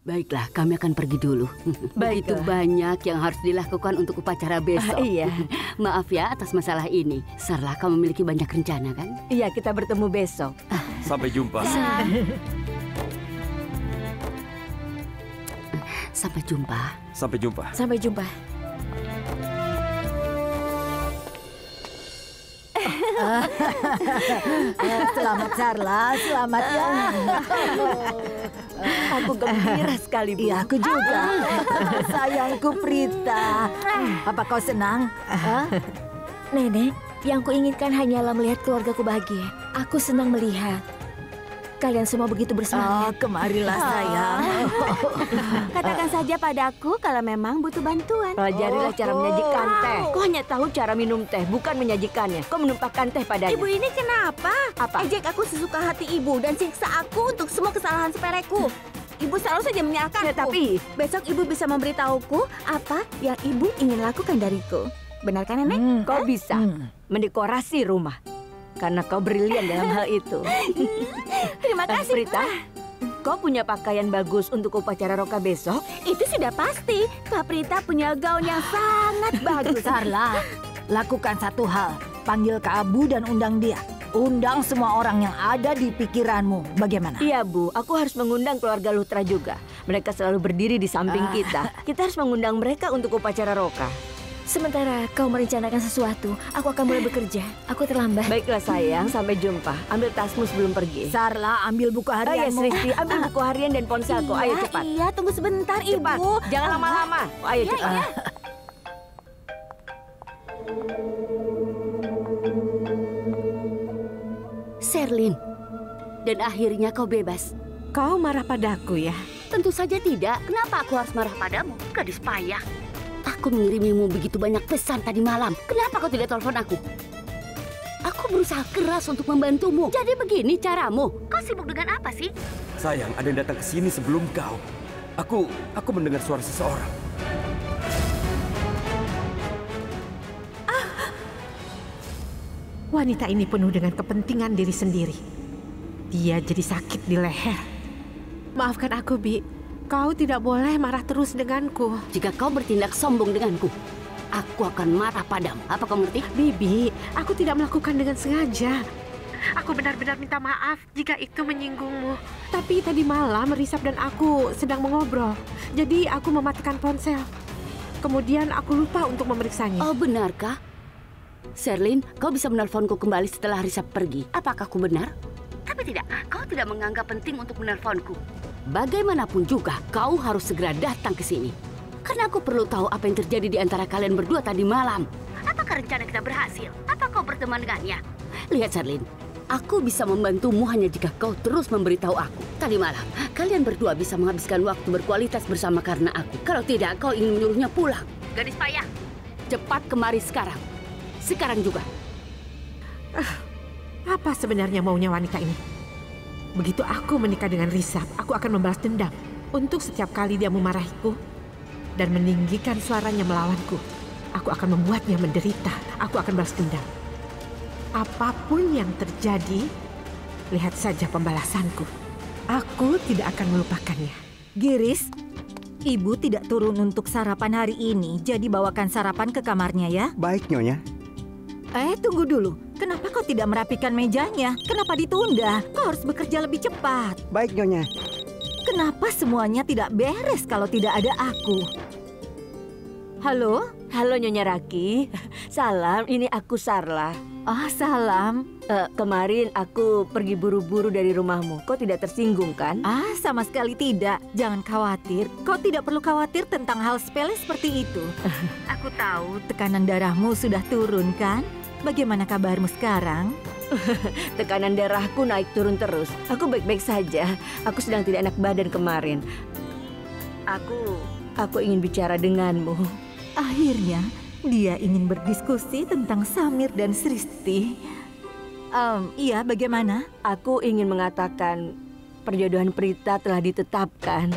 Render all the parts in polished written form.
Baiklah, kami akan pergi dulu. Begitu banyak yang harus dilakukan untuk upacara besok. Iya. Maaf ya atas masalah ini. Sarla, kamu memiliki banyak rencana kan? Iya, kita bertemu besok. Sampai jumpa. Sampai jumpa. Sampai jumpa. Sampai jumpa. Selamat Sarla, selamat ya. Aku gembira sekali, Bu. Iya, aku juga. Sayangku Prita. Apa kau senang? Nenek, yang kuinginkan hanyalah melihat keluargaku bahagia. Aku senang melihat kalian semua begitu bersemangat. Kemarilah sayang. Katakan saja padaku kalau memang butuh bantuan. Pelajarilah cara menyajikan teh. Kau hanya tahu cara minum teh, bukan menyajikannya. Kau menumpahkan teh padanya. Ibu ini kenapa? Apa? Ejek aku sesuka hati ibu dan siksa aku untuk semua kesalahan sepeleku. Ibu selalu saja menyalahkanku. Tapi besok ibu bisa memberitahuku apa yang ibu ingin lakukan dariku. Benar kan, Nenek? kau bisa mendekorasi rumah. Karena kau brilian dalam hal itu. Terima kasih, Prita, kau punya pakaian bagus untuk upacara Roka besok? Itu sudah pasti. Kak Prita punya gaun yang sangat bagus. Sarla, lakukan satu hal. Panggil Kak Abu dan undang dia. Undang semua orang yang ada di pikiranmu. Bagaimana? Iya, Bu. Aku harus mengundang keluarga Lutra juga. Mereka selalu berdiri di samping kita. Kita harus mengundang mereka untuk upacara Roka. Sementara kau merencanakan sesuatu, aku akan mulai bekerja. Aku terlambat. Baiklah sayang, sampai jumpa. Ambil tasmu sebelum pergi. Sarla, ambil buku Oh ya, harianmu. Sristi, ambil buku harian dan ponselku. Ayo cepat. Iya, tunggu sebentar, Cepat, Ibu. jangan lama-lama. Ayo Iya, cepat. iya. Sherlyn, dan akhirnya kau bebas. Kau marah padaku ya? Tentu saja tidak. Kenapa aku harus marah padamu, gadis payah? Aku mengirimimu begitu banyak pesan tadi malam. Kenapa kau tidak telepon aku? Aku berusaha keras untuk membantumu. Jadi begini caramu. Kau sibuk dengan apa sih? Sayang, ada yang datang ke sini sebelum kau. Aku mendengar suara seseorang. Wanita ini penuh dengan kepentingan diri sendiri. Dia jadi sakit di leher. Maafkan aku, Bi. Kau tidak boleh marah terus denganku. Jika kau bertindak sombong denganku, aku akan marah padamu. Apa kau mengerti? Bibi, aku tidak melakukan dengan sengaja. Aku benar-benar minta maaf jika itu menyinggungmu. Tapi tadi malam Risap dan aku sedang mengobrol. Jadi aku mematikan ponsel. Kemudian aku lupa untuk memeriksanya. Oh, benarkah? Sherlyn, kau bisa menelponku kembali setelah Risap pergi. Apakah aku benar? Tapi tidak, kau tidak menganggap penting untuk menelponku. Bagaimanapun juga, kau harus segera datang ke sini. Karena aku perlu tahu apa yang terjadi di antara kalian berdua tadi malam. Apakah rencana kita berhasil? Apa kau berteman dengannya? Lihat, Sherlyn, aku bisa membantumu hanya jika kau terus memberitahu aku. Tadi malam, kalian berdua bisa menghabiskan waktu berkualitas bersama karena aku. Kalau tidak, kau ingin menyuruhnya pulang. Gadis payah, cepat kemari sekarang. Sekarang juga. Apa sebenarnya maunya wanita ini? Begitu aku menikah dengan Risap, aku akan membalas dendam. Untuk setiap kali dia memarahiku dan meninggikan suaranya melawanku, aku akan membuatnya menderita. Aku akan balas dendam. Apapun yang terjadi, lihat saja pembalasanku. Aku tidak akan melupakannya. Giris, Ibu tidak turun untuk sarapan hari ini, jadi bawakan sarapan ke kamarnya ya. Baik, Nyonya. Tunggu dulu. Kenapa kau tidak merapikan mejanya? Kenapa ditunda? Kau harus bekerja lebih cepat. Baik, Nyonya. Kenapa semuanya tidak beres kalau tidak ada aku? Halo? Halo Nyonya Raki. Salam, ini aku Sarla. Salam. Kemarin aku pergi buru-buru dari rumahmu. Kau tidak tersinggung kan? Sama sekali tidak. Jangan khawatir. Kau tidak perlu khawatir tentang hal sepele seperti itu. Aku tahu tekanan darahmu sudah turun kan? Bagaimana kabarmu sekarang? Tekanan darahku naik turun terus. Aku baik-baik saja. Aku sedang tidak enak badan kemarin. Aku ingin bicara denganmu. Akhirnya, dia ingin berdiskusi tentang Samir dan Sristi. Iya, bagaimana? Aku ingin mengatakan perjodohan Prita telah ditetapkan.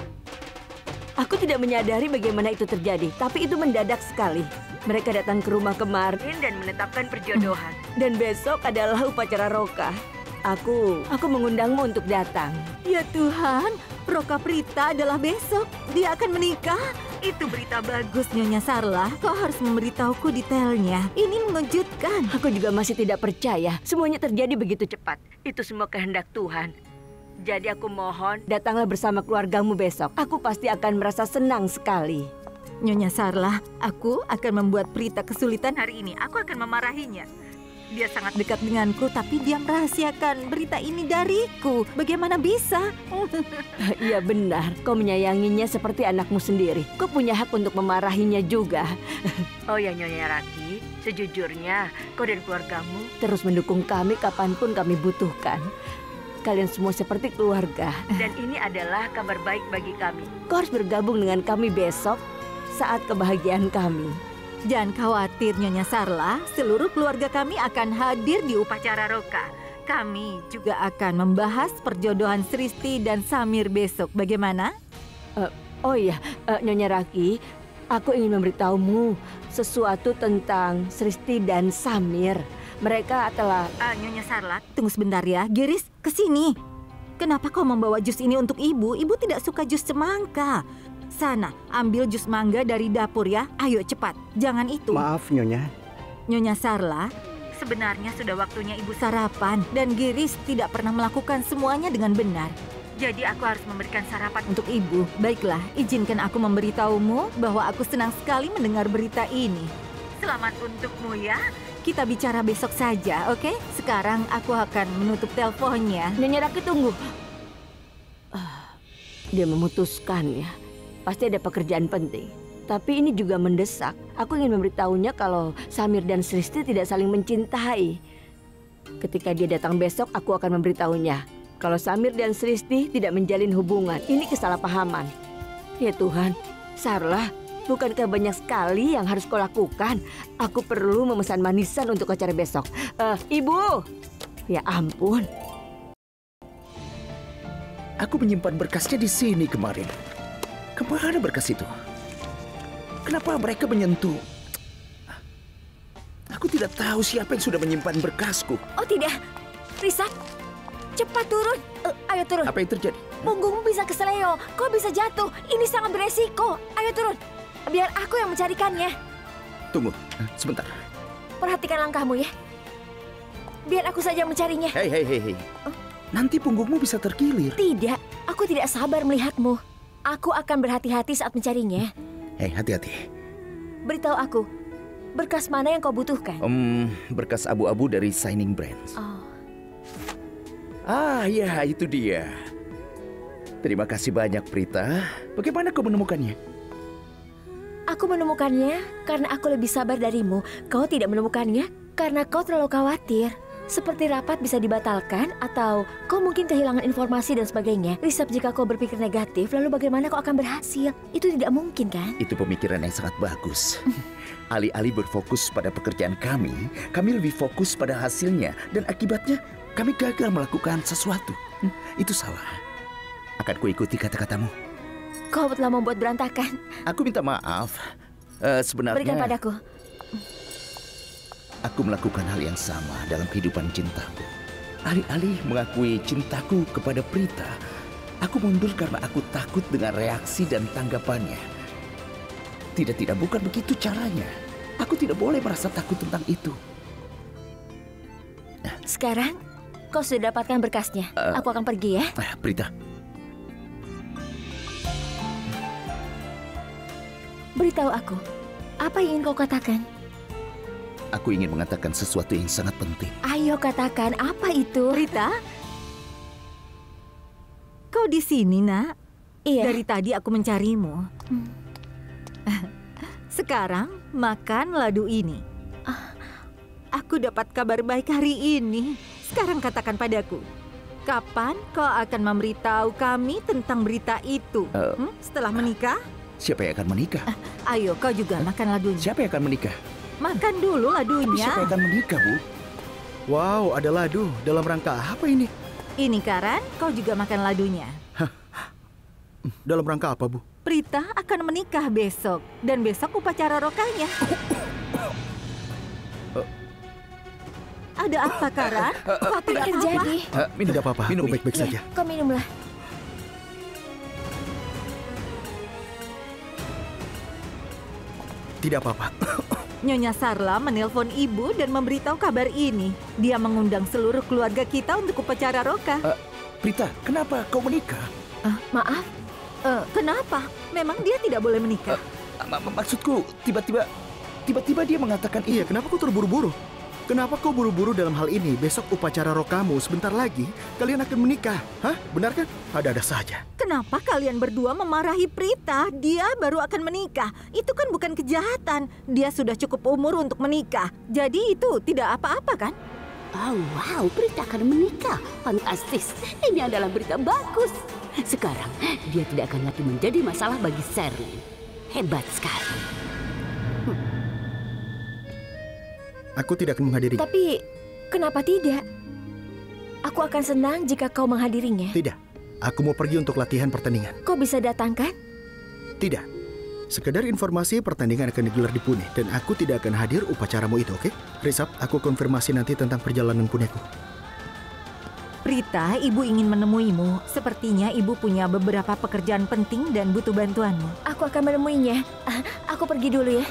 Aku tidak menyadari bagaimana itu terjadi, tapi itu mendadak sekali. Mereka datang ke rumah kemarin dan menetapkan perjodohan. Dan besok adalah upacara Roka. Aku mengundangmu untuk datang. Ya Tuhan, Roka Prita adalah besok. Dia akan menikah. Itu berita bagus, Nyonya Sarla. Kau harus memberitahuku detailnya. Ini mengejutkan. Aku juga masih tidak percaya. Semuanya terjadi begitu cepat. Itu semua kehendak Tuhan. Jadi aku mohon, datanglah bersama keluargamu besok. Aku pasti akan merasa senang sekali. Nyonya Sarla, aku akan membuat Prita kesulitan hari ini. Aku akan memarahinya. Dia sangat dekat denganku, tapi dia merahasiakan berita ini dariku. Bagaimana bisa? Iya benar, kau menyayanginya seperti anakmu sendiri. Kau punya hak untuk memarahinya juga. Oh ya Nyonya Raki, sejujurnya kau dan keluargamu terus mendukung kami kapanpun kami butuhkan. Kalian semua seperti keluarga. Dan ini adalah kabar baik bagi kami. Kau harus bergabung dengan kami besok saat kebahagiaan kami. Jangan khawatir Nyonya Sarla, seluruh keluarga kami akan hadir di upacara Roka. Kami juga akan membahas perjodohan Sristi dan Samir besok. Bagaimana? Oh iya, Nyonya Raki, aku ingin memberitahumu sesuatu tentang Sristi dan Samir. Mereka telah... Nyonya Sarla, tunggu sebentar ya. Giris, kesini. Kenapa kau membawa jus ini untuk ibu? Ibu tidak suka jus semangka. Sana, ambil jus mangga dari dapur ya. Ayo cepat, jangan itu. Maaf Nyonya. Nyonya Sarla, sebenarnya sudah waktunya ibu sarapan. Dan Giris tidak pernah melakukan semuanya dengan benar. Jadi aku harus memberikan sarapan untuk ibu. Baiklah, izinkan aku memberitahumu bahwa aku senang sekali mendengar berita ini. Selamat untukmu ya. Kita bicara besok saja, oke? Sekarang aku akan menutup teleponnya. Nyonya Raki, tunggu. Dia memutuskan ya. Pasti ada pekerjaan penting. Tapi ini juga mendesak. Aku ingin memberitahunya kalau Samir dan Sristi tidak saling mencintai. Ketika dia datang besok, aku akan memberitahunya kalau Samir dan Sristi tidak menjalin hubungan. Ini kesalahpahaman. Ya Tuhan, Sarla, bukankah banyak sekali yang harus kau lakukan? Aku perlu memesan manisan untuk acara besok. Ibu! Ya ampun. Aku menyimpan berkasnya di sini kemarin. Kemana berkas itu? Kenapa mereka menyentuh? Aku tidak tahu siapa yang sudah menyimpan berkasku. Oh tidak, Risa, cepat turun. Ayo turun. Apa yang terjadi? Punggungmu bisa keseleo, kau bisa jatuh. Ini sangat beresiko. Ayo turun. Biar aku yang mencarikannya. Tunggu, sebentar. Perhatikan langkahmu ya. Biar aku saja mencarinya. Hei. Nanti punggungmu bisa terkilir. Tidak, aku tidak sabar melihatmu. Aku akan berhati-hati saat mencarinya. Hei, hati-hati. Beritahu aku, berkas mana yang kau butuhkan? Berkas abu-abu dari Shining Brands. Oh. Ya, itu dia. Terima kasih banyak, Prita. Bagaimana kau menemukannya? Aku menemukannya karena aku lebih sabar darimu. Kau tidak menemukannya karena kau terlalu khawatir. Seperti rapat bisa dibatalkan atau kau mungkin kehilangan informasi dan sebagainya. Risap, jika kau berpikir negatif, lalu bagaimana kau akan berhasil? Itu tidak mungkin kan? Itu pemikiran yang sangat bagus. Alih-alih berfokus pada pekerjaan kami lebih fokus pada hasilnya. Dan akibatnya kami gagal melakukan sesuatu. Itu salah. Akan kuikuti kata-katamu. Kau telah membuat berantakan. Aku minta maaf. Sebenarnya... Berikan padaku. Aku melakukan hal yang sama dalam kehidupan cintaku. Alih-alih mengakui cintaku kepada Prita, aku mundur karena aku takut dengan reaksi dan tanggapannya. Tidak, bukan begitu caranya. Aku tidak boleh merasa takut tentang itu. Sekarang, kau sudah dapatkan berkasnya. Aku akan pergi ya. Prita. Beritahu aku, apa yang ingin kau katakan? Aku ingin mengatakan sesuatu yang sangat penting. Ayo katakan, apa itu? Prita? Kau di sini, Nak? Iya. Dari tadi aku mencarimu. Sekarang makan ladu ini. Aku dapat kabar baik hari ini. Sekarang katakan padaku, kapan kau akan memberitahu kami tentang berita itu? Setelah menikah? Siapa yang akan menikah? Ayo, kau juga makan ladunya. Siapa yang akan menikah? Makan dulu ladunya. Siapa yang akan menikah, Bu? Wow, ada ladu. Dalam rangka apa ini? Ini Karan, kau juga makan ladunya. Dalam rangka apa, Bu? Prita akan menikah besok. Dan besok upacara rokanya. Ada apa, Kara? Apa yang terjadi? Minum. Tidak apa-apa, aku baik-baik saja. Kau minumlah. Tidak apa-apa. Nyonya Sarla menelpon ibu dan memberitahu kabar ini. Dia mengundang seluruh keluarga kita untuk upacara roka. Prita, kenapa kau menikah? Maaf, Kenapa? Memang dia tidak boleh menikah? Maksudku, tiba-tiba dia mengatakan Iya, kenapa kau terburu-buru? Kenapa kau buru-buru dalam hal ini? Besok upacara roh kamu, sebentar lagi kalian akan menikah. Hah? Benar kan? Ada-ada saja. Kenapa kalian berdua memarahi Prita? Dia baru akan menikah. Itu kan bukan kejahatan. Dia sudah cukup umur untuk menikah. Jadi itu tidak apa-apa kan? Oh, wow, Prita akan menikah. Fantastis. Ini adalah berita bagus. Sekarang, dia tidak akan lagi menjadi masalah bagi Sherlyn. Hebat sekali. Aku tidak akan menghadirinya. tapi kenapa tidak? Aku akan senang jika kau menghadirinya. Tidak. Aku mau pergi untuk latihan pertandingan. Kau bisa datang kan? Tidak. Sekedar informasi, pertandingan akan digelar di Pune dan aku tidak akan hadir upacaramu itu, oke? Risap, aku konfirmasi nanti tentang perjalanan Puneku. Prita, ibu ingin menemuimu. Sepertinya ibu punya beberapa pekerjaan penting dan butuh bantuanmu. Aku akan menemuinya. Aku pergi dulu ya.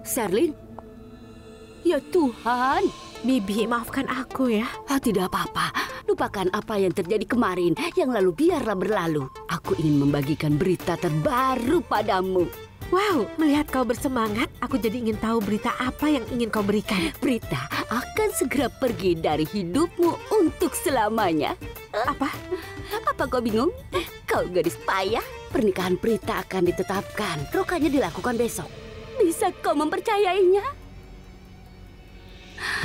Sherlyn? Ya Tuhan. Bibi, maafkan aku ya. Tidak apa-apa. Lupakan apa yang terjadi kemarin. Yang lalu biarlah berlalu. Aku ingin membagikan berita terbaru padamu. Wow, melihat kau bersemangat, aku jadi ingin tahu berita apa yang ingin kau berikan. Prita akan segera pergi dari hidupmu untuk selamanya. Apa? Apa kau bingung? Kau gadis payah. Pernikahan Prita akan ditetapkan. Rokanya dilakukan besok. Bisa kau mempercayainya?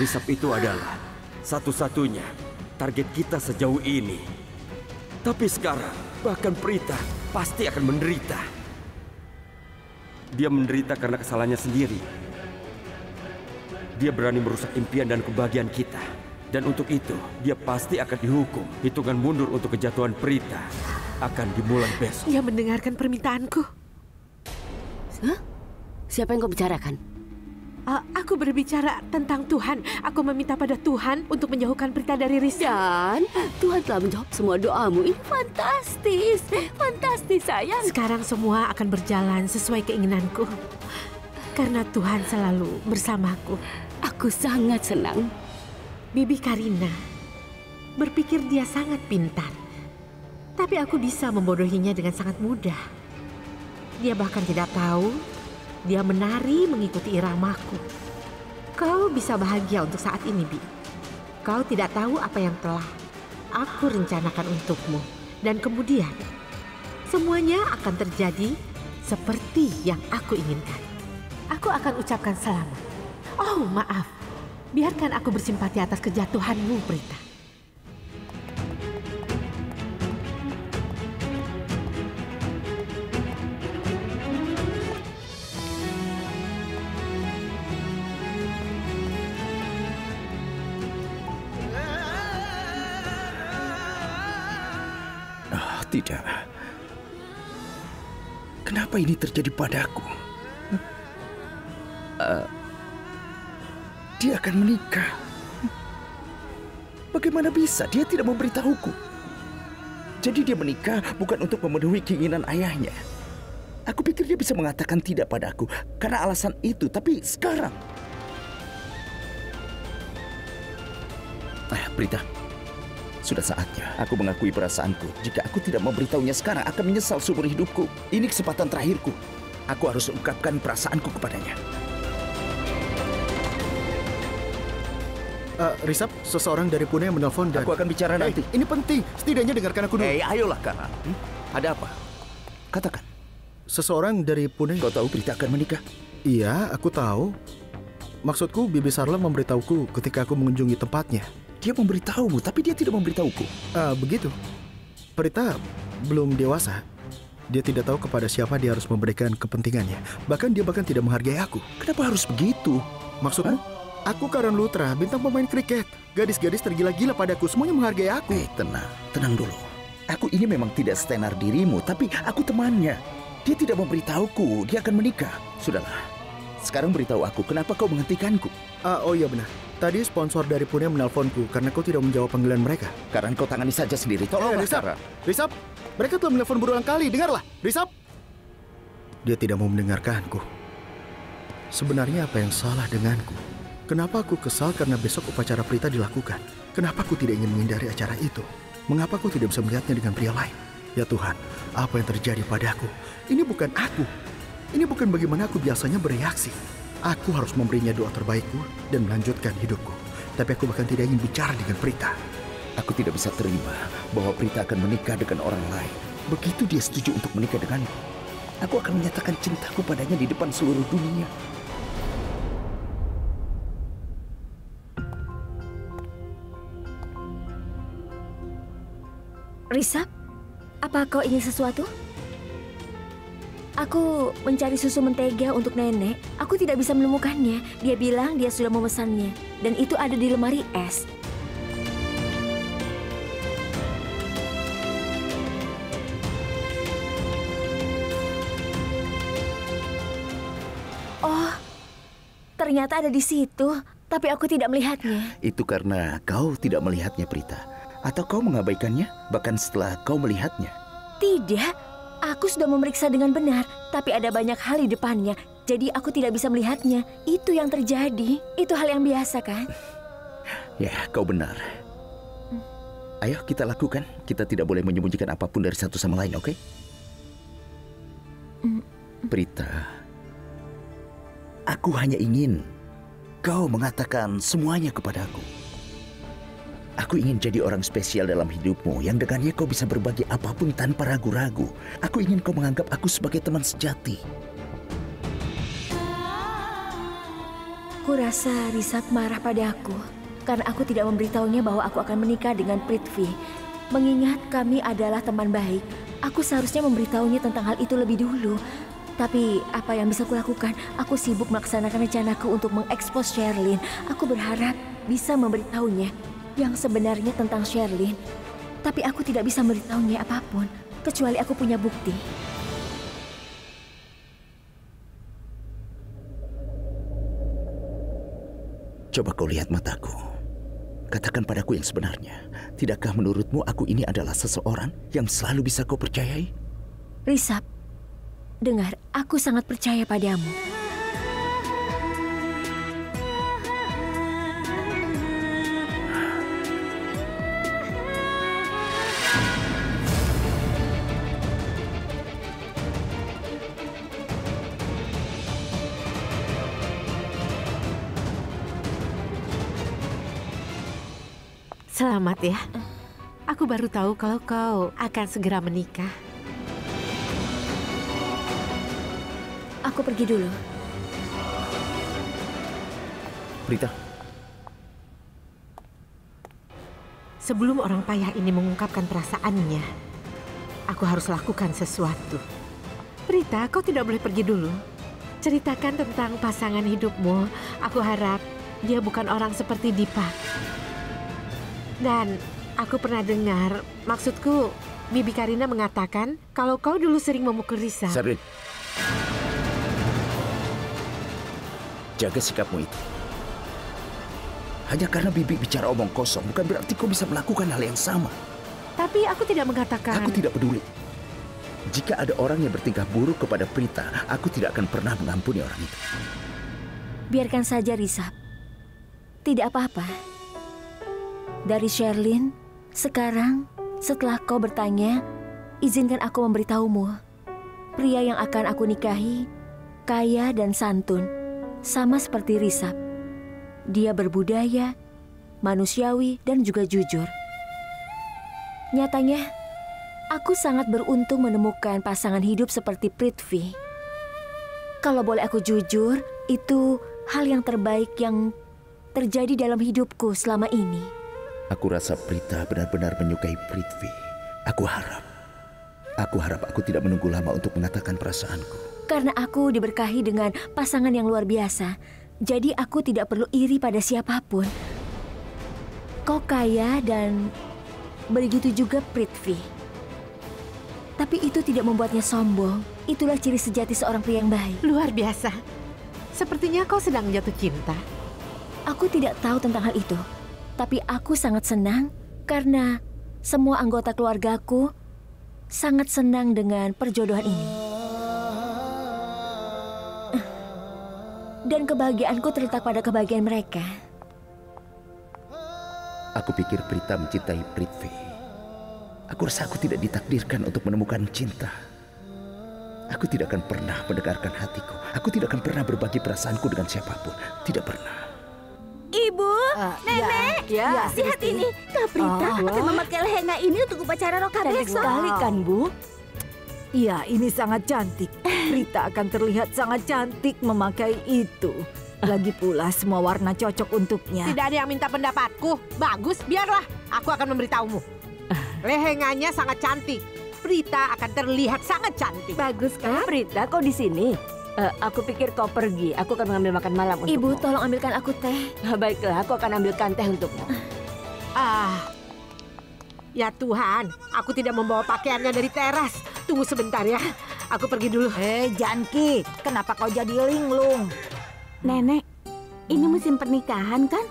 Risap itu adalah satu-satunya target kita sejauh ini. Tapi sekarang, bahkan Prita pasti akan menderita. Dia menderita karena kesalahannya sendiri. Dia berani merusak impian dan kebahagiaan kita. Dan untuk itu, dia pasti akan dihukum. Hitungan mundur untuk kejatuhan Prita akan dimulai besok. Dia mendengarkan permintaanku. Hah? Siapa yang kau bicarakan? Aku berbicara tentang Tuhan. Aku meminta pada Tuhan untuk menjauhkan Prita dari Risa. Dan Tuhan telah menjawab semua doamu. Ini fantastis. Fantastis, sayang. Sekarang semua akan berjalan sesuai keinginanku. Karena Tuhan selalu bersamaku. Aku sangat senang. Bibi Karina berpikir dia sangat pintar. Tapi aku bisa membodohinya dengan sangat mudah. Dia bahkan tidak tahu dia menari mengikuti iramaku. Kau bisa bahagia untuk saat ini, Bi. Kau tidak tahu apa yang telah aku rencanakan untukmu. Dan kemudian, semuanya akan terjadi seperti yang aku inginkan. Aku akan ucapkan selamat. Oh, maaf. Biarkan aku bersimpati atas kejatuhanmu, Prita. Tidak. Kenapa ini terjadi padaku? Dia akan menikah. Bagaimana bisa? Dia tidak memberitahuku. Jadi dia menikah bukan untuk memenuhi keinginan ayahnya. Aku pikir dia bisa mengatakan tidak padaku karena alasan itu. Tapi sekarang... Prita. Sudah saatnya aku mengakui perasaanku. Jika aku tidak memberitahunya sekarang, akan menyesal seumur hidupku. Ini kesempatan terakhirku. Aku harus ungkapkan perasaanku kepadanya. Risap, seseorang dari Pune yang menelpon dan... Aku akan bicara nanti. Ini penting. Setidaknya dengarkan aku dulu. Ayolah, Kara. Ada apa? Katakan. Seseorang dari Pune... Kau tahu Prita akan menikah? Iya, aku tahu. Maksudku, Bibi Sarla memberitahuku ketika aku mengunjungi tempatnya. Dia memberitahumu, tapi dia tidak memberitahuku. Begitu. Prita belum dewasa. Dia tidak tahu kepada siapa dia harus memberikan kepentingannya. Bahkan dia tidak menghargai aku. Kenapa harus begitu? Maksudmu? Aku Karan Lutra, bintang pemain kriket. Gadis-gadis tergila-gila padaku, semuanya menghargai aku. Tenang dulu. Aku ini memang tidak setenar dirimu, tapi aku temannya. Dia tidak memberitahuku, dia akan menikah. Sudahlah, sekarang beritahu aku, kenapa kau menghentikanku? Oh iya benar. Tadi sponsor dari Pune menelponku karena kau tidak menjawab panggilan mereka. Karena kau tangani saja sendiri, tolonglah. Risap, mereka telah menelpon berulang kali, dengarlah. Risap. Dia tidak mau mendengarkanku. Sebenarnya apa yang salah denganku? Kenapa aku kesal karena besok upacara Prita dilakukan? Kenapa aku tidak ingin menghindari acara itu? Mengapa aku tidak bisa melihatnya dengan pria lain? Ya Tuhan, apa yang terjadi padaku? Ini bukan aku. Ini bukan bagaimana aku biasanya bereaksi. Aku harus memberinya doa terbaikku dan melanjutkan hidupku. Tapi aku bahkan tidak ingin bicara dengan Prita. Aku tidak bisa terima bahwa Prita akan menikah dengan orang lain. Begitu dia setuju untuk menikah denganku, aku akan menyatakan cintaku padanya di depan seluruh dunia. Risap, apa kau ingin sesuatu? Aku mencari susu mentega untuk nenek. Aku tidak bisa menemukannya. Dia bilang dia sudah memesannya. Dan itu ada di lemari es. Oh, ternyata ada di situ. Tapi aku tidak melihatnya. Itu karena kau tidak melihatnya, Prita. Atau kau mengabaikannya bahkan setelah kau melihatnya? Tidak. Aku sudah memeriksa dengan benar, tapi ada banyak hal di depannya, jadi aku tidak bisa melihatnya. Itu yang terjadi. Itu hal yang biasa, kan? Ya, kau benar. Ayo kita lakukan. Kita tidak boleh menyembunyikan apapun dari satu sama lain, oke? Prita, aku hanya ingin kau mengatakan semuanya kepadaku. Aku ingin jadi orang spesial dalam hidupmu yang dengannya kau bisa berbagi apapun tanpa ragu-ragu. Aku ingin kau menganggap aku sebagai teman sejati. Kurasa Risap marah pada aku karena aku tidak memberitahunya bahwa aku akan menikah dengan Prithvi. Mengingat kami adalah teman baik, aku seharusnya memberitahunya tentang hal itu lebih dulu. Tapi apa yang bisa kulakukan? Aku sibuk melaksanakan rencanaku untuk mengekspos Sherlyn. Aku berharap bisa memberitahunya yang sebenarnya tentang Sherlyn. Tapi aku tidak bisa memberitahunya apapun, kecuali aku punya bukti. Coba kau lihat mataku. Katakan padaku yang sebenarnya. Tidakkah menurutmu aku ini adalah seseorang yang selalu bisa kau percayai? Risap, dengar, aku sangat percaya padamu. Selamat ya. Aku baru tahu kalau kau akan segera menikah. Aku pergi dulu. Prita. Sebelum orang payah ini mengungkapkan perasaannya, aku harus lakukan sesuatu. Prita, kau tidak boleh pergi dulu. Ceritakan tentang pasangan hidupmu. Aku harap dia bukan orang seperti Dipa. Dan aku pernah dengar, maksudku, Bibi Karina mengatakan kalau kau dulu sering memukul Risa. Sherlyn, jaga sikapmu itu. Hanya karena Bibi bicara omong kosong, bukan berarti kau bisa melakukan hal yang sama. Tapi aku tidak mengatakan... Aku tidak peduli. Jika ada orang yang bertingkah buruk kepada Prita, aku tidak akan pernah mengampuni orang itu. Biarkan saja, Risap. Tidak apa-apa. Dari Sherlyn, sekarang setelah kau bertanya, izinkan aku memberitahumu. Pria yang akan aku nikahi, kaya dan santun, sama seperti Risap. Dia berbudaya, manusiawi, dan juga jujur. Nyatanya, aku sangat beruntung menemukan pasangan hidup seperti Prithvi. Kalau boleh aku jujur, itu hal yang terbaik yang terjadi dalam hidupku selama ini. Aku rasa Prita benar-benar menyukai Prithvi. Aku harap aku tidak menunggu lama untuk mengatakan perasaanku. Karena aku diberkahi dengan pasangan yang luar biasa. Jadi aku tidak perlu iri pada siapapun. Kau kaya dan begitu juga Prithvi. Tapi itu tidak membuatnya sombong. Itulah ciri sejati seorang pria yang baik. Luar biasa. Sepertinya kau sedang jatuh cinta. Aku tidak tahu tentang hal itu. Tapi aku sangat senang karena semua anggota keluargaku sangat senang dengan perjodohan ini. Dan kebahagiaanku terletak pada kebahagiaan mereka. Aku pikir Prita mencintai Prithvi. Aku rasa aku tidak ditakdirkan untuk menemukan cinta. Aku tidak akan pernah mendengarkan hatiku. Aku tidak akan pernah berbagi perasaanku dengan siapapun. Tidak pernah. Ibu, Nenek, lihat ini. Kak Prita akan memakai lehenga ini untuk upacara roka besok. Sekali kan, Bu? Iya, ini sangat cantik. Prita akan terlihat sangat cantik memakai itu. Lagi pula semua warna cocok untuknya. Tidak ada yang minta pendapatku. Bagus, biarlah. Aku akan memberitahumu. Lehenganya sangat cantik. Prita akan terlihat sangat cantik. Bagus kan? Prita, kau di sini? Aku pikir kau pergi. Aku akan mengambil makan malam untukmu. Ibu, tolong ambilkan aku teh. Baiklah, aku akan ambilkan teh untukmu. Ya Tuhan, aku tidak membawa pakaiannya dari teras. Tunggu sebentar ya, aku pergi dulu. Janki, kenapa kau jadi linglung? Nenek, ini musim pernikahan kan?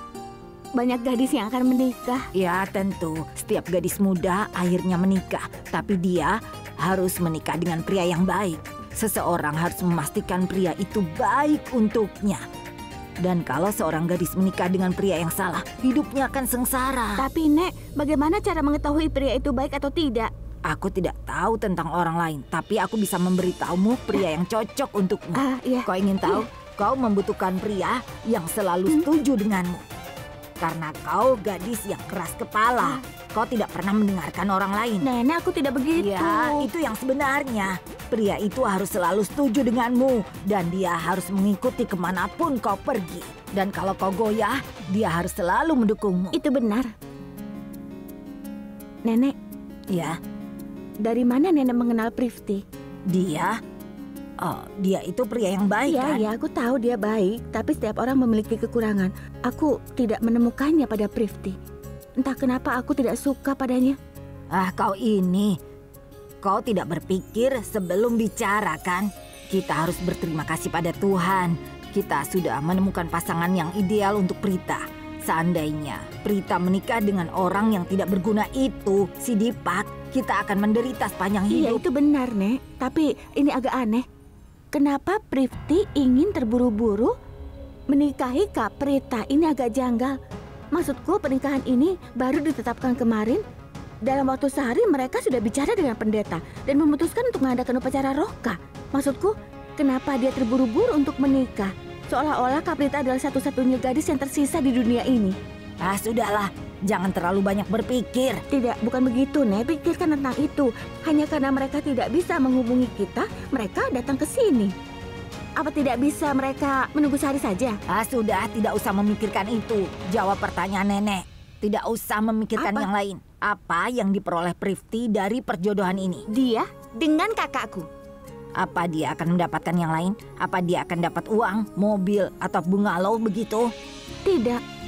Banyak gadis yang akan menikah. Ya tentu, setiap gadis muda akhirnya menikah. Tapi dia harus menikah dengan pria yang baik. Seseorang harus memastikan pria itu baik untuknya. Dan kalau seorang gadis menikah dengan pria yang salah, hidupnya akan sengsara. Tapi Nek, bagaimana cara mengetahui pria itu baik atau tidak? Aku tidak tahu tentang orang lain, tapi aku bisa memberitahumu pria yang cocok untukmu. Iya. Kau ingin tahu? Kau membutuhkan pria yang selalu setuju denganmu. Karena kau gadis yang keras kepala. Kau tidak pernah mendengarkan orang lain. Nenek, aku tidak begitu. Ya, itu yang sebenarnya. Pria itu harus selalu setuju denganmu. Dan dia harus mengikuti kemanapun kau pergi. Dan kalau kau goyah, dia harus selalu mendukungmu. Itu benar. Nenek. Ya. Dari mana Nenek mengenal Prithvi? Dia itu pria yang baik kan? Iya, aku tahu dia baik. Tapi setiap orang memiliki kekurangan. Aku tidak menemukannya pada Prithvi. Entah kenapa aku tidak suka padanya. Kau ini. Kau tidak berpikir sebelum bicara kan? Kita harus berterima kasih pada Tuhan. Kita sudah menemukan pasangan yang ideal untuk Prita. Seandainya Prita menikah dengan orang yang tidak berguna itu, si Dipak, kita akan menderita sepanjang hidup. Iya, itu benar, Nek. Tapi ini agak aneh. Kenapa Prithvi ingin terburu-buru menikahi Kak Prita? Ini agak janggal. Maksudku pernikahan ini baru ditetapkan kemarin. Dalam waktu sehari mereka sudah bicara dengan pendeta dan memutuskan untuk mengadakan upacara roka. Maksudku, kenapa dia terburu-buru untuk menikah? Seolah-olah Kak Prita adalah satu-satunya gadis yang tersisa di dunia ini. Sudahlah. Jangan terlalu banyak berpikir. Tidak, bukan begitu, Nek. Pikirkan tentang itu. Hanya karena mereka tidak bisa menghubungi kita, mereka datang ke sini. Apa tidak bisa mereka menunggu sehari saja? Sudah, tidak usah memikirkan itu. Jawab pertanyaan Nenek. Tidak usah memikirkan yang lain. Apa yang diperoleh Prithvi dari perjodohan ini? Dia dengan kakakku. Apa dia akan mendapatkan yang lain? Apa dia akan dapat uang, mobil, atau bungalow begitu? Tidak.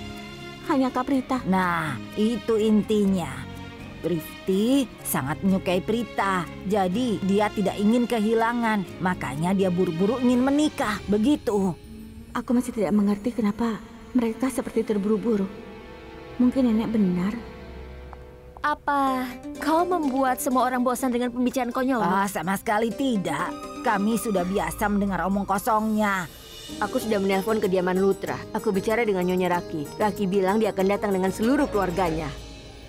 Hanya Kak Prita. Nah, itu intinya. Prithvi sangat menyukai Prita. Jadi dia tidak ingin kehilangan. Makanya dia buru-buru ingin menikah. Begitu. Aku masih tidak mengerti kenapa mereka seperti terburu-buru. Mungkin Nenek benar. Apa kau membuat semua orang bosan dengan pembicaraan konyol? Sama sekali tidak. Kami sudah biasa mendengar omong kosongnya. Aku sudah menelpon kediaman Lutra. Aku bicara dengan Nyonya Raki. Raki bilang dia akan datang dengan seluruh keluarganya.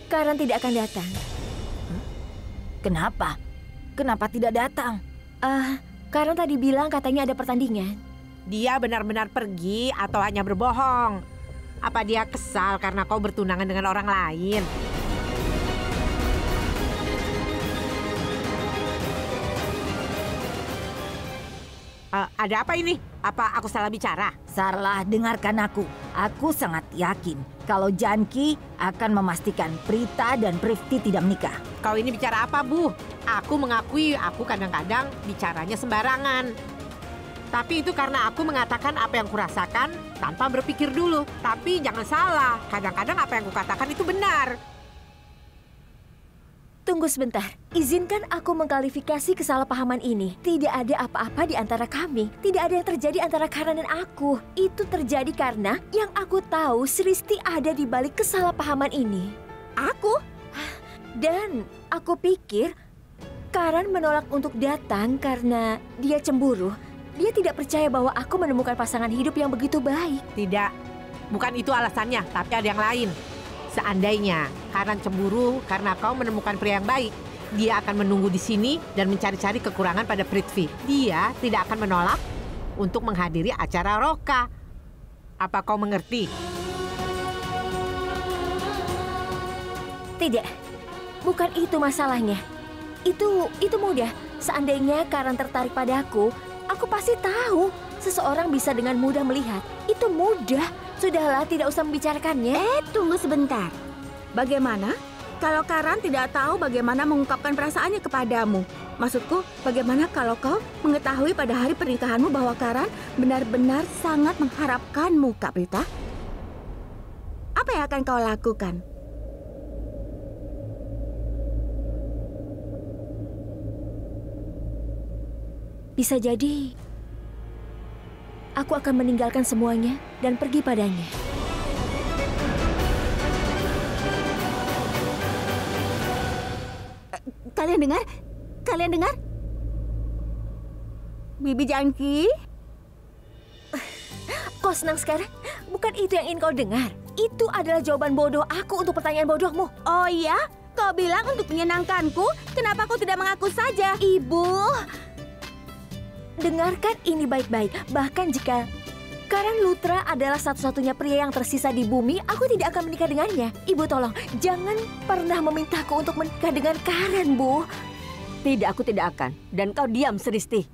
Karen tidak akan datang. Kenapa? Kenapa tidak datang? Karen tadi bilang katanya ada pertandingan. Dia benar-benar pergi atau hanya berbohong? Apa dia kesal karena kau bertunangan dengan orang lain? Ada apa ini? Apa aku salah bicara? Sarlah, dengarkan aku. Aku sangat yakin kalau Janki akan memastikan Prita dan Prithvi tidak menikah. Kau ini bicara apa, Bu? Aku mengakui aku kadang-kadang bicaranya sembarangan. Tapi itu karena aku mengatakan apa yang kurasakan tanpa berpikir dulu. Tapi jangan salah, kadang-kadang apa yang kukatakan itu benar. Tunggu sebentar. Izinkan aku mengklarifikasi kesalahpahaman ini. Tidak ada apa-apa di antara kami. Tidak ada yang terjadi antara Karan dan aku. Itu terjadi karena yang aku tahu Sristi ada di balik kesalahpahaman ini. Aku? Dan aku pikir Karan menolak untuk datang karena dia cemburu. Dia tidak percaya bahwa aku menemukan pasangan hidup yang begitu baik. Tidak, bukan itu alasannya, tapi ada yang lain. Seandainya Karan cemburu karena kau menemukan pria yang baik, dia akan menunggu di sini dan mencari-cari kekurangan pada Prithvi. Dia tidak akan menolak untuk menghadiri acara Roka. Apa kau mengerti? Tidak, bukan itu masalahnya. Itu mudah. Seandainya Karan tertarik padaku, aku pasti tahu seseorang bisa dengan mudah melihat. Itu mudah. Sudahlah, tidak usah membicarakannya. Tunggu sebentar. Bagaimana kalau Karan tidak tahu bagaimana mengungkapkan perasaannya kepadamu? Maksudku, bagaimana kalau kau mengetahui pada hari pernikahanmu bahwa Karan benar-benar sangat mengharapkanmu, Kak Prita? Apa yang akan kau lakukan? Bisa jadi aku akan meninggalkan semuanya dan pergi padanya. Kalian dengar? Kalian dengar? Bibi Janki? Kau senang sekarang? Bukan itu yang ingin kau dengar. Itu adalah jawaban bodoh aku untuk pertanyaan bodohmu. Oh iya? Kau bilang untuk menyenangkanku, kenapa kau tidak mengaku saja? Ibu! Dengarkan ini baik-baik. Bahkan jika Karan Lutra adalah satu-satunya pria yang tersisa di bumi, aku tidak akan menikah dengannya. Ibu tolong, jangan pernah memintaku untuk menikah dengan Karan, Bu. Tidak, aku tidak akan. Dan kau diam, Sristi.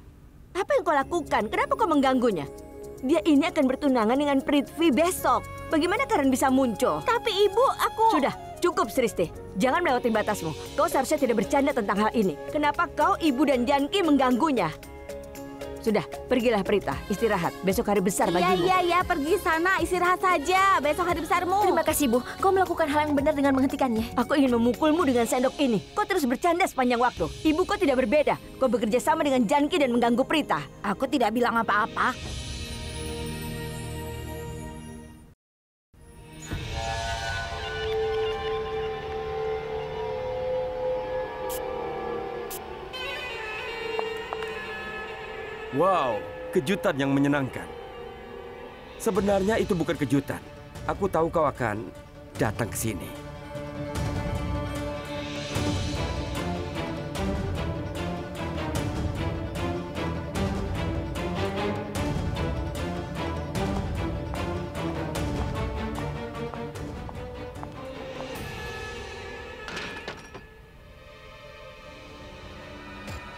Apa yang kau lakukan? Kenapa kau mengganggunya? Dia ini akan bertunangan dengan Prithvi besok. Bagaimana Karan bisa muncul? Tapi ibu, aku... Sudah, cukup Sristi. Jangan melewati batasmu. Kau seharusnya tidak bercanda tentang hal ini. Kenapa kau, ibu dan Janki mengganggunya? Sudah, pergilah Prita, istirahat. Besok hari besar bagimu. Iya, pergi sana, istirahat saja. Besok hari besarmu. Terima kasih, Bu. Kau melakukan hal yang benar dengan menghentikannya. Aku ingin memukulmu dengan sendok ini. Kau terus bercanda sepanjang waktu. Ibu kau tidak berbeda. Kau bekerja sama dengan Janki dan mengganggu Prita. Aku tidak bilang apa-apa. Wow, kejutan yang menyenangkan. Sebenarnya itu bukan kejutan. Aku tahu kau akan datang ke sini.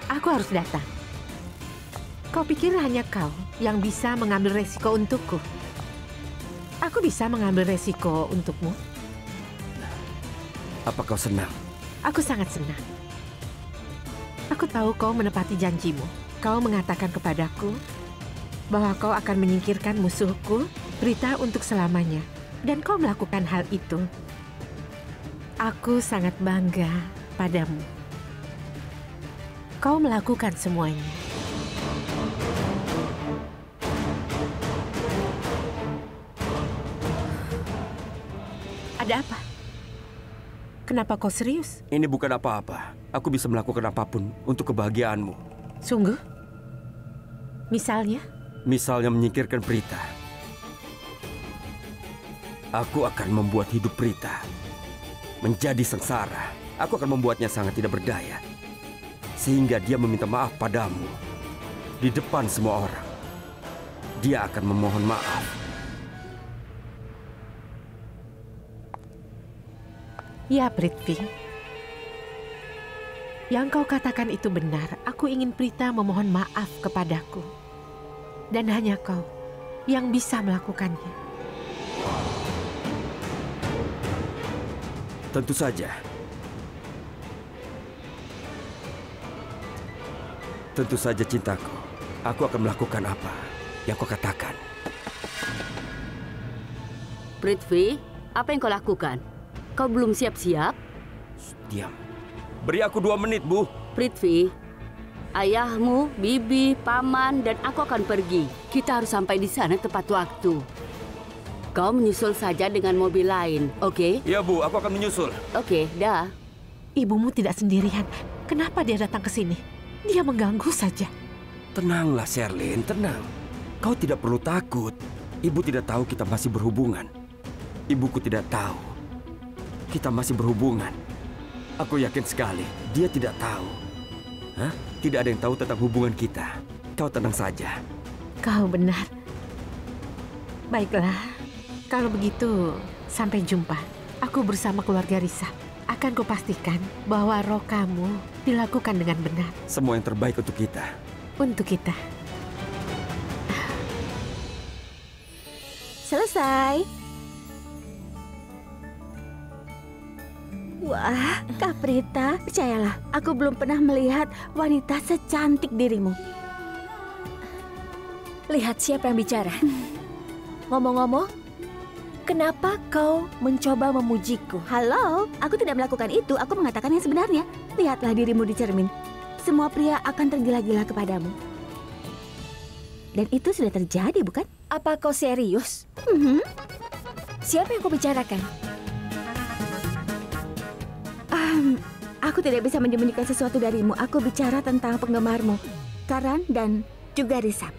Aku harus datang. Kau pikir hanya kau yang bisa mengambil resiko untukku? Aku bisa mengambil resiko untukmu. Apa kau senang? Aku sangat senang. Aku tahu kau menepati janjimu. Kau mengatakan kepadaku bahwa kau akan menyingkirkan musuhku, Prita, untuk selamanya. Dan kau melakukan hal itu. Aku sangat bangga padamu. Kau melakukan semuanya. Ada apa? Kenapa kau serius? Ini bukan apa-apa. Aku bisa melakukan apapun untuk kebahagiaanmu. Sungguh? Misalnya? Misalnya menyingkirkan Prita. Aku akan membuat hidup Prita menjadi sengsara. Aku akan membuatnya sangat tidak berdaya. Sehingga dia meminta maaf padamu. Di depan semua orang. Dia akan memohon maaf. Ya, Prithvi. Yang kau katakan itu benar. Aku ingin Prita memohon maaf kepadaku. Dan hanya kau yang bisa melakukannya. Tentu saja. Tentu saja cintaku. Aku akan melakukan apa yang kau katakan. Prithvi, apa yang kau lakukan? Kau belum siap-siap? Diam. Beri aku 2 menit, Bu. Prithvi, ayahmu, bibi, paman, dan aku akan pergi. Kita harus sampai di sana tepat waktu. Kau menyusul saja dengan mobil lain, oke? Iya, Bu. Aku akan menyusul. Oke, dah. Ibumu tidak sendirian. Kenapa dia datang ke sini? Dia mengganggu saja. Tenanglah, Sherlyn. Tenang. Kau tidak perlu takut. Ibu tidak tahu kita masih berhubungan. Ibuku tidak tahu kita masih berhubungan. Aku yakin sekali dia tidak tahu. Hah? Tidak ada yang tahu tentang hubungan kita. Kau tenang saja. Kau benar. Baiklah, kalau begitu sampai jumpa. Aku bersama keluarga Risa akan kupastikan bahwa roh kamu dilakukan dengan benar. Semua yang terbaik untuk kita. Untuk kita. Selesai. Wah, Kak Prita, percayalah, aku belum pernah melihat wanita secantik dirimu. Lihat siapa yang bicara. Ngomong-ngomong, kenapa kau mencoba memujiku? Halo, aku tidak melakukan itu. Aku mengatakan yang sebenarnya. Lihatlah dirimu di cermin. Semua pria akan tergila-gila kepadamu. Dan itu sudah terjadi, bukan? Apa kau serius? Siapa yang kau bicarakan? Aku tidak bisa menyembunyikan sesuatu darimu. Aku bicara tentang penggemarmu, Karan dan juga Risab.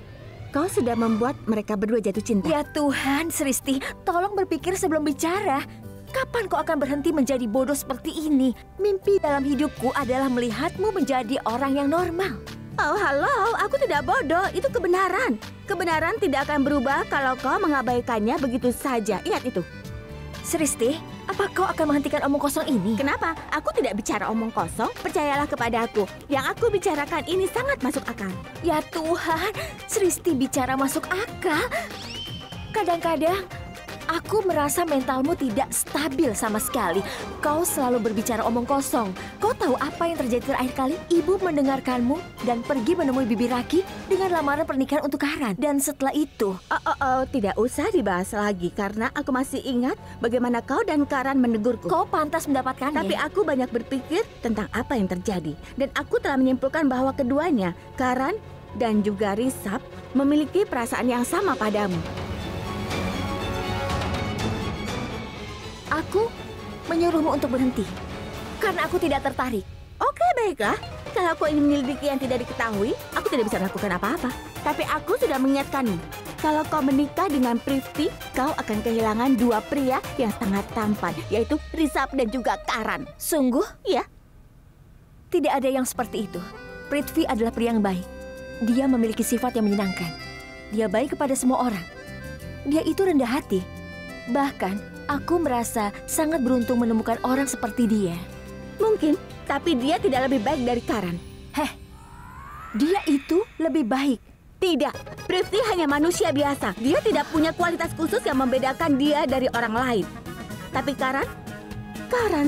Kau sudah membuat mereka berdua jatuh cinta. Ya Tuhan, Sristi, tolong berpikir sebelum bicara. Kapan kau akan berhenti menjadi bodoh seperti ini? Mimpi dalam hidupku adalah melihatmu menjadi orang yang normal. Oh, halo, aku tidak bodoh. Itu kebenaran. Kebenaran tidak akan berubah kalau kau mengabaikannya begitu saja. Ingat itu. Sristi, apa kau akan menghentikan omong kosong ini? Kenapa? Aku tidak bicara omong kosong. Percayalah kepada aku. Yang aku bicarakan ini sangat masuk akal. Ya Tuhan, Sristi bicara masuk akal. Kadang-kadang aku merasa mentalmu tidak stabil sama sekali. Kau selalu berbicara omong kosong. Kau tahu apa yang terjadi terakhir kali? Ibu mendengarkanmu dan pergi menemui Bibi Raki dengan lamaran pernikahan untuk Karan. Dan setelah itu... tidak usah dibahas lagi karena aku masih ingat bagaimana kau dan Karan menegurku. Kau pantas mendapatkannya. Tapi aku banyak berpikir tentang apa yang terjadi. Dan aku telah menyimpulkan bahwa keduanya, Karan dan juga Risab, memiliki perasaan yang sama padamu. Aku menyuruhmu untuk berhenti karena aku tidak tertarik. Oke, baiklah. Kalau kau ingin menyelidiki yang tidak diketahui, aku tidak bisa melakukan apa-apa. Tapi aku sudah mengingatkanmu. Kalau kau menikah dengan Prithvi, kau akan kehilangan 2 pria yang sangat tampan, yaitu Risab dan juga Karan. Sungguh? Ya. Tidak ada yang seperti itu. Prithvi adalah pria yang baik. Dia memiliki sifat yang menyenangkan. Dia baik kepada semua orang. Dia itu rendah hati. Bahkan aku merasa sangat beruntung menemukan orang seperti dia. Mungkin, tapi dia tidak lebih baik dari Karan. Dia itu lebih baik. Tidak, Prithvi hanya manusia biasa. Dia tidak punya kualitas khusus yang membedakan dia dari orang lain. Tapi Karan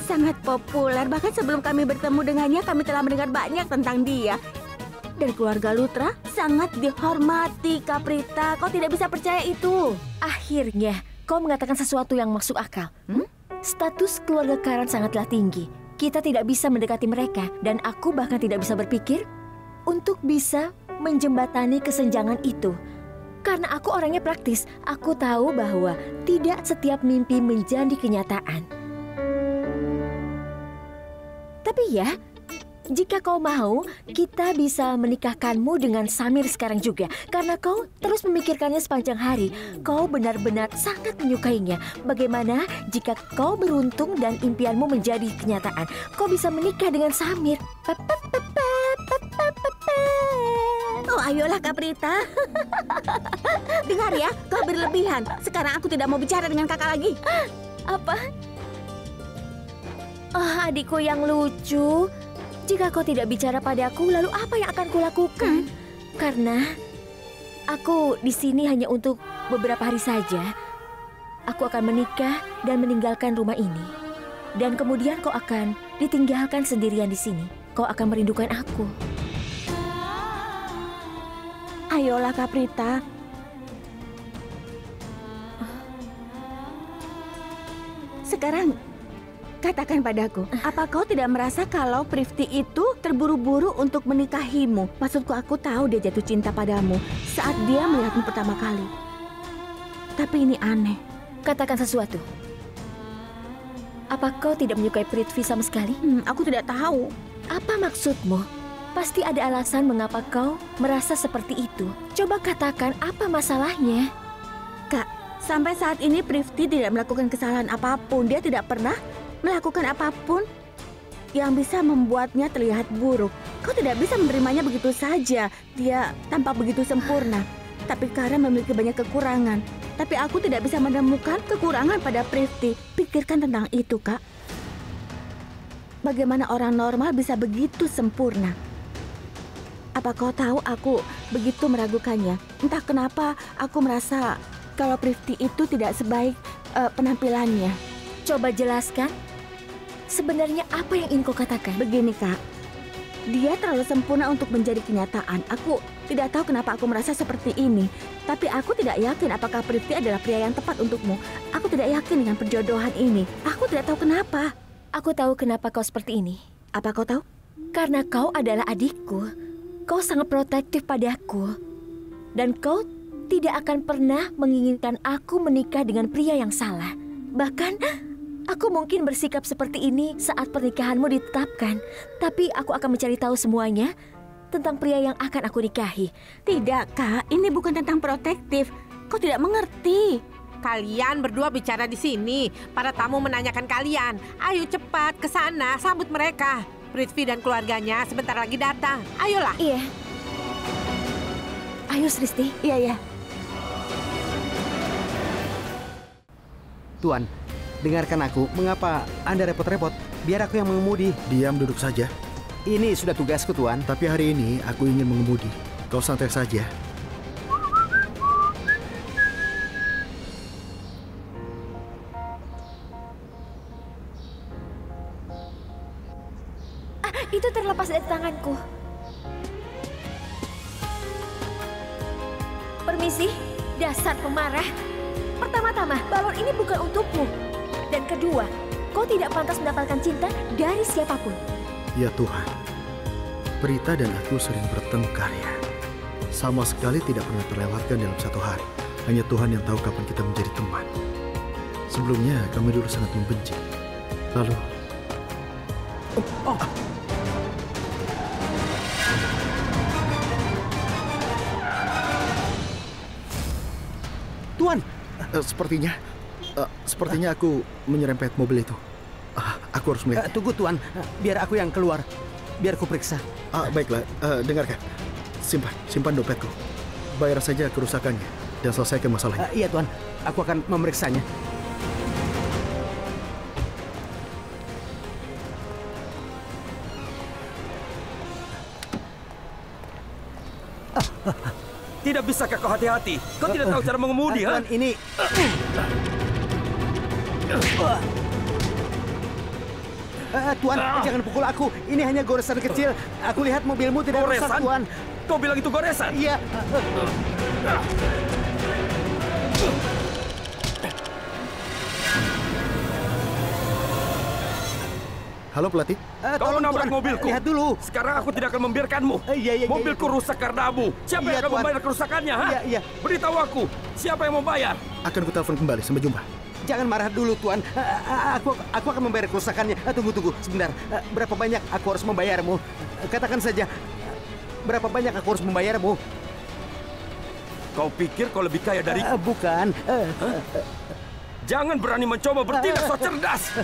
sangat populer. Bahkan sebelum kami bertemu dengannya, kami telah mendengar banyak tentang dia. Dan keluarga Lutra sangat dihormati, Kak Prita. Kau tidak bisa percaya itu. Akhirnya, kau mengatakan sesuatu yang masuk akal. Status keluarga Karan sangatlah tinggi. Kita tidak bisa mendekati mereka. Dan aku bahkan tidak bisa berpikir untuk bisa menjembatani kesenjangan itu. Karena aku orangnya praktis. Aku tahu bahwa tidak setiap mimpi menjadi kenyataan. Tapi ya, jika kau mau, kita bisa menikahkanmu dengan Samir sekarang juga. Karena kau terus memikirkannya sepanjang hari. Kau benar-benar sangat menyukainya. Bagaimana jika kau beruntung dan impianmu menjadi kenyataan? Kau bisa menikah dengan Samir. Oh, ayolah Kak Prita. Dengar ya, kau berlebihan. Sekarang aku tidak mau bicara dengan kakak lagi. Apa? Oh, adikku yang lucu. Jika kau tidak bicara padaku, lalu apa yang akan kulakukan? Karena aku di sini hanya untuk beberapa hari saja. Aku akan menikah dan meninggalkan rumah ini. Dan kemudian kau akan ditinggalkan sendirian di sini. Kau akan merindukan aku. Ayolah Kak Prita. Sekarang katakan padaku, apa kau tidak merasa kalau Prithvi itu terburu-buru untuk menikahimu? Maksudku, aku tahu dia jatuh cinta padamu saat dia melihatmu pertama kali. Tapi ini aneh. Katakan sesuatu. Apa kau tidak menyukai Prithvi sama sekali? Aku tidak tahu. Apa maksudmu? Pasti ada alasan mengapa kau merasa seperti itu. Coba katakan apa masalahnya. Kak, sampai saat ini Prithvi tidak melakukan kesalahan apapun. Dia tidak pernah melakukan apapun yang bisa membuatnya terlihat buruk. Kau tidak bisa menerimanya begitu saja. Dia tampak begitu sempurna. Tapi Karen memiliki banyak kekurangan. Tapi aku tidak bisa menemukan kekurangan pada Prithvi. Pikirkan tentang itu, Kak. Bagaimana orang normal bisa begitu sempurna? Apa kau tahu aku begitu meragukannya? Entah kenapa aku merasa kalau Prithvi itu tidak sebaik penampilannya. Coba jelaskan. Sebenarnya apa yang ingin kau katakan? Begini, Kak. Dia terlalu sempurna untuk menjadi kenyataan. Aku tidak tahu kenapa aku merasa seperti ini. Tapi aku tidak yakin apakah Prithvi adalah pria yang tepat untukmu. Aku tidak yakin dengan perjodohan ini. Aku tidak tahu kenapa. Aku tahu kenapa kau seperti ini. Apa kau tahu? Karena kau adalah adikku. Kau sangat protektif padaku. Dan kau tidak akan pernah menginginkan aku menikah dengan pria yang salah. Bahkan aku mungkin bersikap seperti ini saat pernikahanmu ditetapkan. Tapi aku akan mencari tahu semuanya tentang pria yang akan aku nikahi. Tidak, Kak. Ini bukan tentang protektif. Kau tidak mengerti. Kalian berdua bicara di sini. Para tamu menanyakan kalian. Ayo cepat ke sana, sambut mereka. Prithvi dan keluarganya sebentar lagi datang. Ayolah. Iya. Ayo, Sristi. Iya. Tuan, dengarkan aku. Mengapa Anda repot-repot? Biar aku yang mengemudi. Diam, duduk saja. Ini sudah tugasku, Tuan. Tapi hari ini aku ingin mengemudi. Kau santai saja. Itu terlepas dari tanganku. Permisi, dasar pemarah. Pertama-tama, balon ini bukan untukmu. Dan kedua, kau tidak pantas mendapatkan cinta dari siapapun. Ya Tuhan, Prita dan aku sering bertengkar ya. Sama sekali tidak pernah terlewatkan dalam satu hari. Hanya Tuhan yang tahu kapan kita menjadi teman. Sebelumnya kami dulu sangat membenci. Lalu... Tuan! Sepertinya aku menyerempet mobil itu. Aku harus melihat. Tunggu, Tuan. Biar aku yang keluar. Biar ku periksa. Baiklah, dengarkan. Simpan dompetku. Bayar saja kerusakannya dan selesaikan masalahnya. Iya, Tuan. Aku akan memeriksanya. Tidak bisakah kau hati-hati? Kau tidak tahu cara mengemudi, Tuan, ini... Tuan, jangan pukul aku. Ini hanya goresan kecil. Aku lihat mobilmu tidak rusak, Tuan. Kau bilang itu goresan? Iya. Halo pelatih. Kau menabrak mobilku. Lihat dulu. Sekarang aku tidak akan membiarkanmu. Iya. Mobilku rusak karenamu. Siapa yang akan membayar kerusakannya? Iya. Beritahu aku. Siapa yang membayar? Akan kutelepon kembali. Sampai jumpa. Jangan marah dulu, Tuan. Aku akan membayar kerusakannya. Tunggu sebentar. Berapa banyak aku harus membayarmu? Katakan saja. Berapa banyak aku harus membayarmu? Kau pikir kau lebih kaya dari... Bukan. Jangan berani mencoba bertindak so cerdas.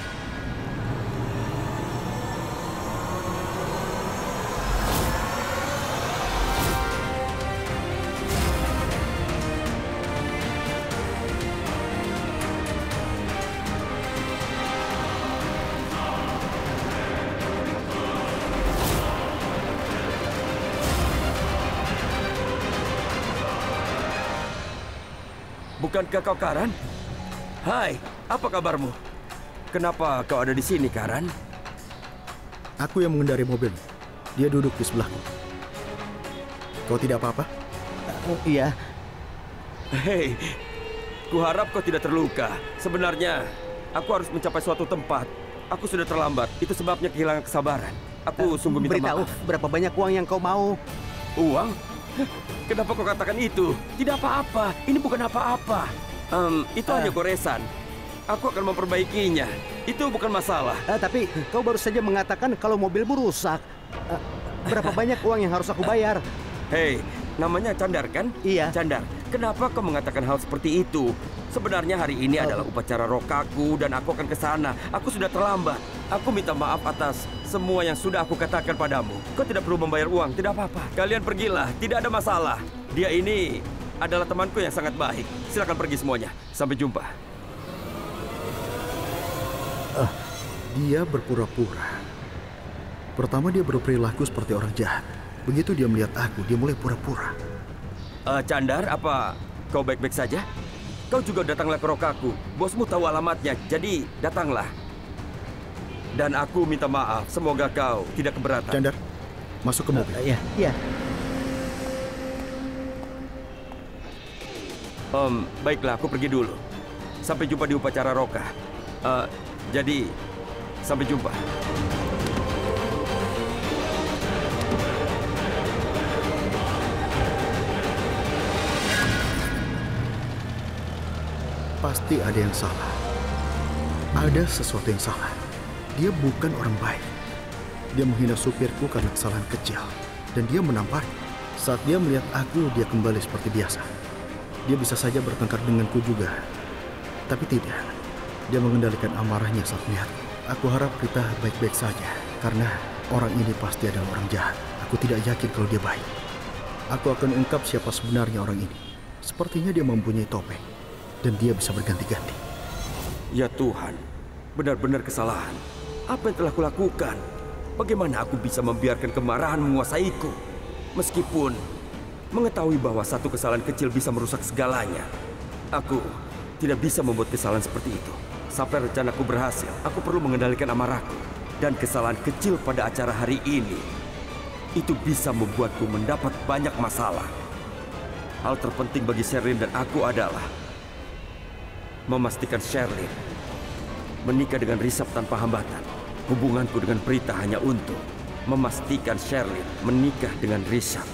Bukankah kau Karan? Hai, apa kabarmu? Kenapa kau ada di sini, Karan? Aku yang mengendari mobil. Dia duduk di sebelahku. Kau tidak apa-apa? Iya. Hei, kuharap kau tidak terluka. Sebenarnya, aku harus mencapai suatu tempat. Aku sudah terlambat. Itu sebabnya kehilangan kesabaran. Aku sungguh minta Beritahu, maaf. berapa banyak uang yang kau mau? Uang? Kenapa kau katakan itu? Tidak apa-apa. Ini bukan apa-apa. Itu hanya goresan. Aku akan memperbaikinya. Itu bukan masalah. Tapi kau baru saja mengatakan kalau mobilmu rusak. Berapa banyak uang yang harus aku bayar? Hei, namanya Chandar kan? Iya. Chandar, kenapa kau mengatakan hal seperti itu? Sebenarnya hari ini adalah upacara rokaku dan aku akan ke sana. Aku sudah terlambat. Aku minta maaf atas semua yang sudah aku katakan padamu. Kau tidak perlu membayar uang, tidak apa-apa. Kalian pergilah, tidak ada masalah. Dia ini adalah temanku yang sangat baik. Silakan pergi semuanya. Sampai jumpa. Dia berpura-pura. Pertama dia berperilaku seperti orang jahat. Begitu dia melihat aku, dia mulai pura-pura. Chandar, apa kau baik-baik saja? Kau juga datanglah ke rokaku. Bosmu tahu alamatnya, jadi datanglah. Dan aku minta maaf, semoga kau tidak keberatan. Chandar, masuk ke mobil. Iya. Baiklah, aku pergi dulu. Sampai jumpa di upacara roka. Jadi, sampai jumpa. Pasti ada yang salah. Ada sesuatu yang salah. Dia bukan orang baik. Dia menghina supirku karena kesalahan kecil. Dan dia menampar. Saat dia melihat aku, dia kembali seperti biasa. Dia bisa saja bertengkar denganku juga. Tapi tidak. Dia mengendalikan amarahnya saat melihatku. Aku harap Rita baik-baik saja. Karena orang ini pasti adalah orang jahat. Aku tidak yakin kalau dia baik. Aku akan ungkap siapa sebenarnya orang ini. Sepertinya dia mempunyai topeng. Dan dia bisa berganti-ganti. Ya Tuhan, benar-benar kesalahan. Apa yang telah kulakukan? Bagaimana aku bisa membiarkan kemarahan menguasaiku? Meskipun mengetahui bahwa satu kesalahan kecil bisa merusak segalanya. Aku tidak bisa membuat kesalahan seperti itu. Sampai rencanaku berhasil, aku perlu mengendalikan amarahku. Dan kesalahan kecil pada acara hari ini, itu bisa membuatku mendapat banyak masalah. Hal terpenting bagi Sherlyn dan aku adalah memastikan Sherlyn menikah dengan Rishabh tanpa hambatan. Hubunganku dengan Prita hanya untuk memastikan Sherlyn menikah dengan Rishabh.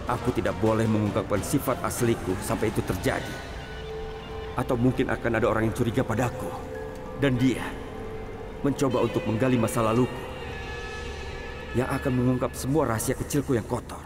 Aku tidak boleh mengungkapkan sifat asliku sampai itu terjadi. Atau mungkin akan ada orang yang curiga padaku. Dan dia mencoba untuk menggali masa laluku yang akan mengungkap semua rahasia kecilku yang kotor.